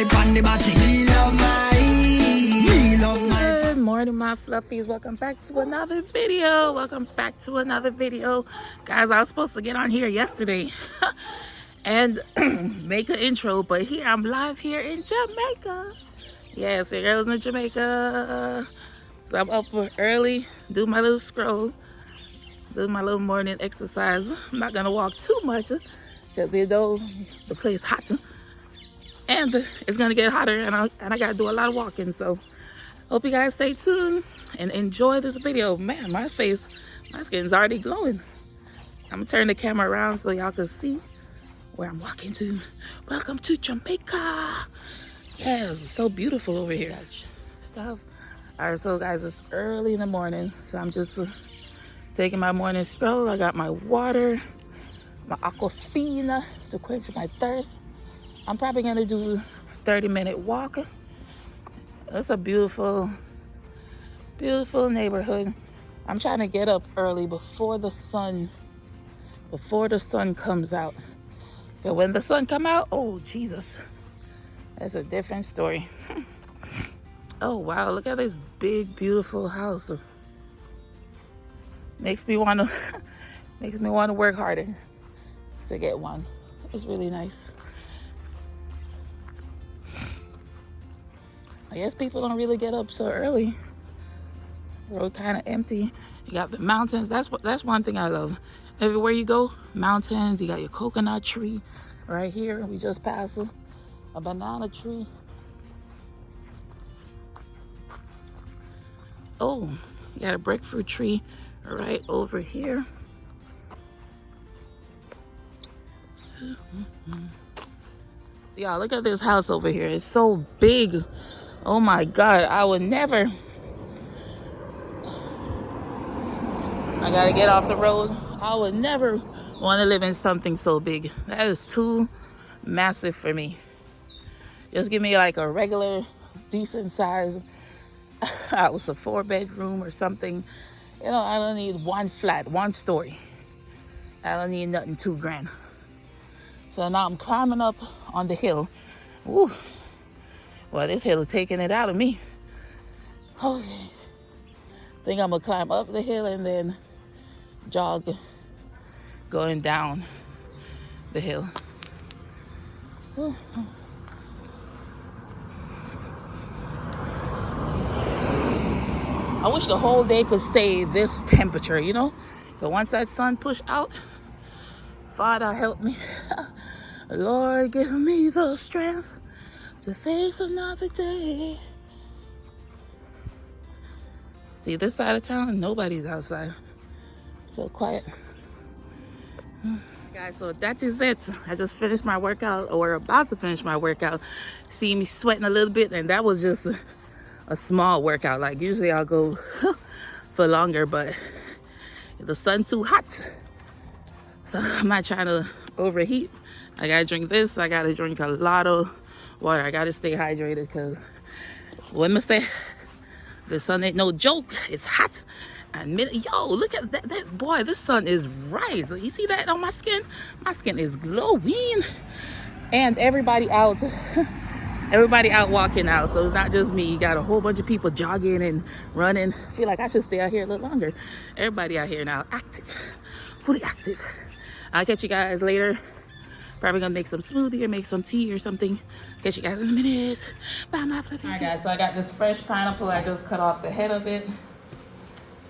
vibe on the body. We love my. Good morning, my fluffies. Welcome back to another video. Guys, I was supposed to get on here yesterday and make an intro, but here I'm live here in Jamaica. Yes, your girl's in Jamaica. So I'm up early, do my little scroll, do my little morning exercise. I'm not gonna walk too much because you know the place hot and it's gonna get hotter, and I gotta do a lot of walking. So hope you guys stay tuned and enjoy this video. Man, my skin's already glowing. I'm gonna turn the camera around so y'all can see where I'm walking to. Welcome to Jamaica. Yes, it's so beautiful over here. Stuff. All right, so guys, it's early in the morning, so I'm just taking my morning stroll. I got my water, my aquafina to quench my thirst. I'm probably gonna do a 30-minute walk. It's a beautiful, beautiful neighborhood. I'm trying to get up early before the sun comes out. But when the sun come out, oh Jesus, that's a different story. Oh wow, look at this big, beautiful house. Makes me want to work harder to get one. It's really nice. I guess people don't really get up so early. Road kind of empty. You got the mountains. That's one thing I love. Everywhere you go, mountains. You got your coconut tree right here. We just passed a banana tree. Oh, you got a breadfruit tree right over here. Y'all, look at this house over here. It's so big. Oh my God, I gotta get off the road. I would never want to live in something so big. That is too massive for me. Just give me like a regular, decent size house, a 4-bedroom or something. You know, I don't need one flat, one story. I don't need nothing too grand. So now I'm climbing up on the hill. Ooh. Well, this hill is taking it out of me. Okay. Think I'm gonna climb up the hill and then jog going down the hill. Ooh. I wish the whole day could stay this temperature, you know? But once that sun push out, Father help me. Lord, give me the strength to face another day. See, this side of town, nobody's outside. So quiet. Guys, so that is it. I just finished my workout, or about to finish my workout. See me sweating a little bit, and that was just a small workout. Like usually I'll go for longer, but the sun too hot. So I'm not trying to overheat. I gotta drink this. I gotta drink a lot of water. I gotta stay hydrated because when I say the sun ain't no joke, it's hot. And yo, look at that boy, this sun is right. You see that on my skin? My skin is glowing. And everybody out walking out. So it's not just me. You got a whole bunch of people jogging and running. I feel like I should stay out here a little longer. Everybody out here now active, fully active. I'll catch you guys later. Probably gonna make some smoothie or make some tea or something. Catch you guys in a minute. Bye, my fluffy. All right, guys, so I got this fresh pineapple. I just cut off the head of it.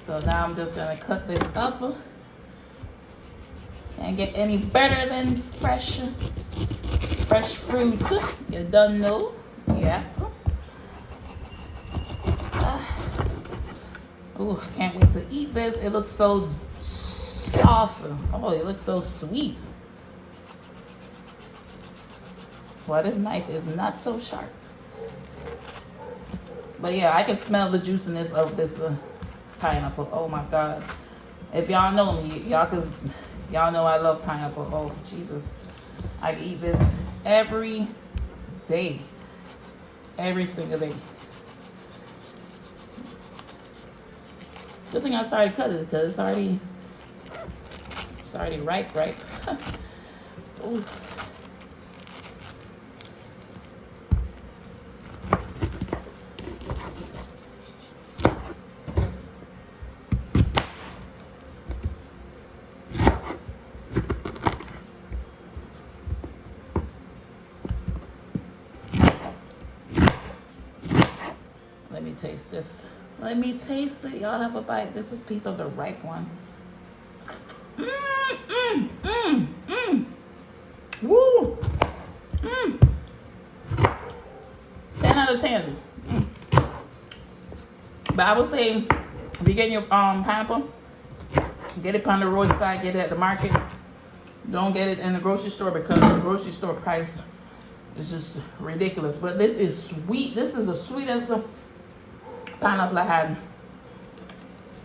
So now I'm just gonna cut this up. Can't get any better than fresh fruit. You don't know? Yes. Oh, can't wait to eat this. It looks so soft. Oh, it looks so sweet. Well, this knife is not so sharp. But yeah, I can smell the juiciness of this pineapple. Oh my God. If y'all know me, y'all know I love pineapple. Oh, Jesus. I can eat this every day. Every single day. Good thing I started cutting it because it's already ripe. Ooh. me taste this. Let me taste it. Y'all have a bite. This is a piece of the ripe one. Woo! 10 out of 10. But I would say, if you're getting your pineapple, get it on the roadside, get it at the market. Don't get it in the grocery store because the grocery store price is just ridiculous. But this is sweet. This is the sweetest pineapple I had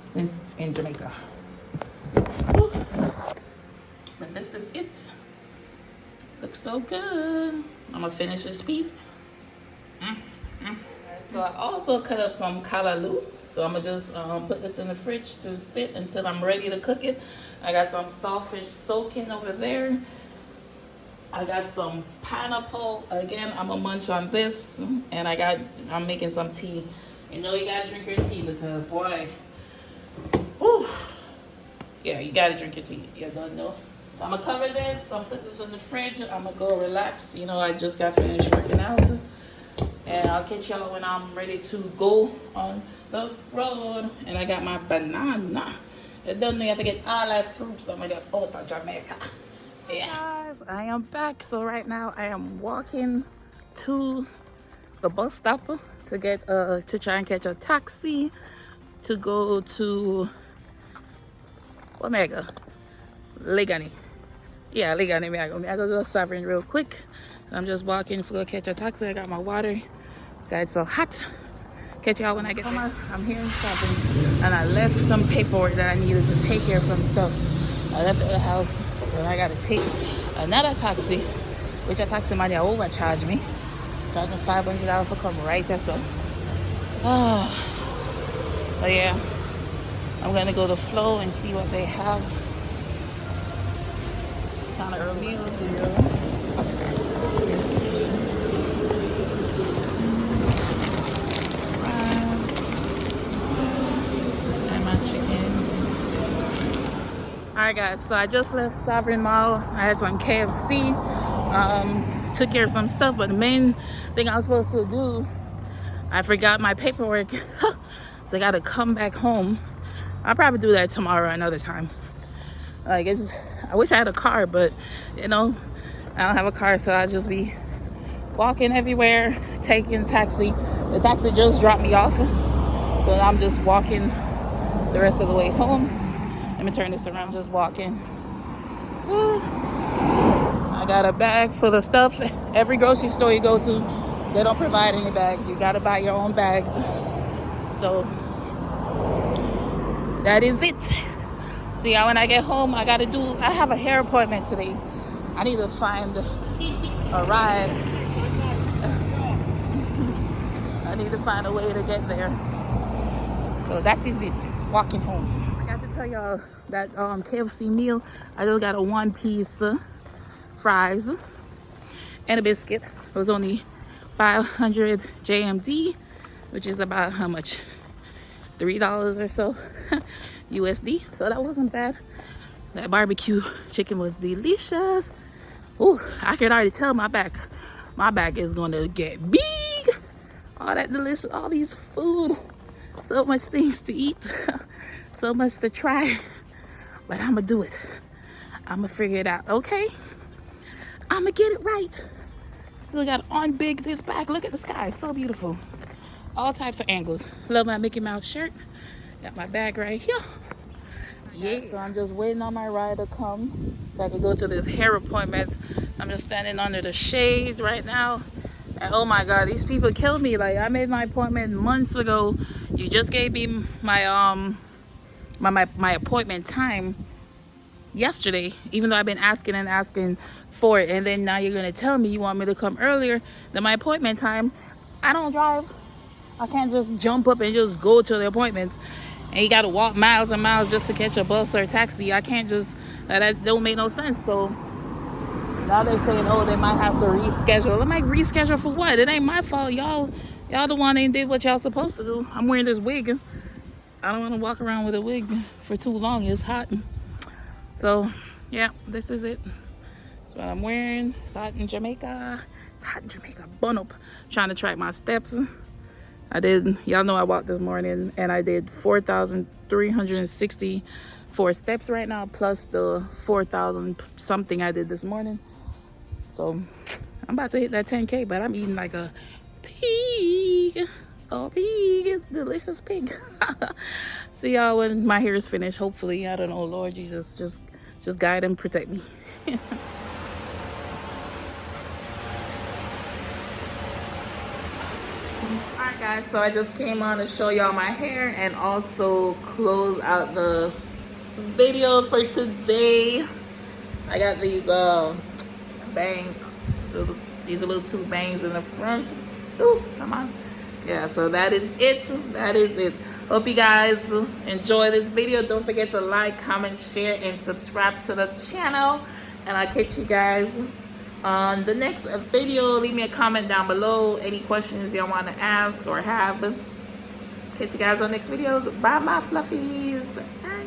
since in Jamaica. Woo. But this is it. Looks so good. I'm gonna finish this piece. So I also cut up some callaloo. So I'm gonna just put this in the fridge to sit until I'm ready to cook it. I got some saltfish soaking over there. I got some pineapple. Again, I'm gonna munch on this. And I'm making some tea. You know you gotta drink your tea because boy, whew, yeah, you gotta drink your tea. You don't know. So I'm gonna cover this. I'm gonna put this in the fridge. I'm gonna go relax. You know, I just got finished working out. And I'll catch y'all when I'm ready to go on the road. And I got my banana. You don't know you have to get all that fruits that I got out of Jamaica. Yeah. Guys, I am back. So right now I am walking to the bus stop to get to try and catch a taxi to go to Omega. Legani. Yeah, Legani. I go to Sovereign real quick. I'm just walking to go catch a taxi. I got my water. It's so hot. Catch y'all when I get there. I'm here in Sovereign, and I left some paperwork that I needed to take care of some stuff. I left it at the house, so I got to take another taxi, which a taxi man overcharged me. Charged me $500 for come right there, so. Oh. But yeah, I'm gonna go to Flow and see what they have. Kind of early meal deal. Alright guys, so I just left Sovereign Mall. I had some KFC, took care of some stuff, but the main thing I was supposed to do, I forgot my paperwork. So I gotta come back home. I'll probably do that tomorrow another time. Like I wish I had a car, but you know, I don't have a car, so I'll just be walking everywhere, taking taxi. The taxi just dropped me off, so I'm just walking the rest of the way home. Let me turn this around, just walking. Woo. I got a bag full of stuff. Every grocery store you go to, they don't provide any bags. You gotta buy your own bags. So that is it. See, when I get home, I have a hair appointment today. I need to find a ride. I need to find a way to get there. So that is it, walking home. I got to tell y'all that KFC meal, I just got a one-piece fries and a biscuit. It was only 500 JMD, which is about how much? $3 or so USD. So that wasn't bad. That barbecue chicken was delicious. Ooh, I could already tell my back is gonna get big. All that delicious, all these food, so much things to eat, so much to try, but I'm gonna do it. I'm gonna figure it out, okay? I'm gonna get it right. Still got on big this back. Look at the sky, so beautiful. All types of angles. Love my Mickey Mouse shirt. Got my bag right here. Yeah. So I'm just waiting on my ride to come so I can go to this hair appointment. I'm just standing under the shade right now. And oh my God, these people killed me. Like, I made my appointment months ago. You just gave me my my appointment time yesterday, even though I've been asking for it, and then now you're gonna tell me you want me to come earlier than my appointment time. I don't drive. I can't just jump up and just go to the appointment, and you gotta walk miles and miles just to catch a bus or a taxi. I can't just, that don't make no sense. So now they're saying, oh, they might have to reschedule. I'm like, reschedule for what? It ain't my fault. Y'all the one ain't did what y'all supposed to do. I'm wearing this wig. I don't want to walk around with a wig for too long. It's hot. So yeah, this is it. That's what I'm wearing. It's hot in Jamaica. It's hot in Jamaica. Bun up. Trying to track my steps. I did, y'all know I walked this morning and I did 4,364 steps right now, plus the 4,000 something I did this morning. So I'm about to hit that 10K, but I'm eating like a pig. Oh, pig, delicious pig. See y'all when my hair is finished. Hopefully, I don't know, Lord Jesus, just guide and protect me. Alright guys, so I just came on to show y'all my hair and also close out the video for today. I got these bang, these little two bangs in the front. Ooh, come on. Yeah, so that is it. That is it. Hope you guys enjoy this video. Don't forget to like, comment, share, and subscribe to the channel. And I'll catch you guys on the next video. Leave me a comment down below. Any questions y'all want to ask or have. Catch you guys on next videos. Bye, my fluffies. Bye.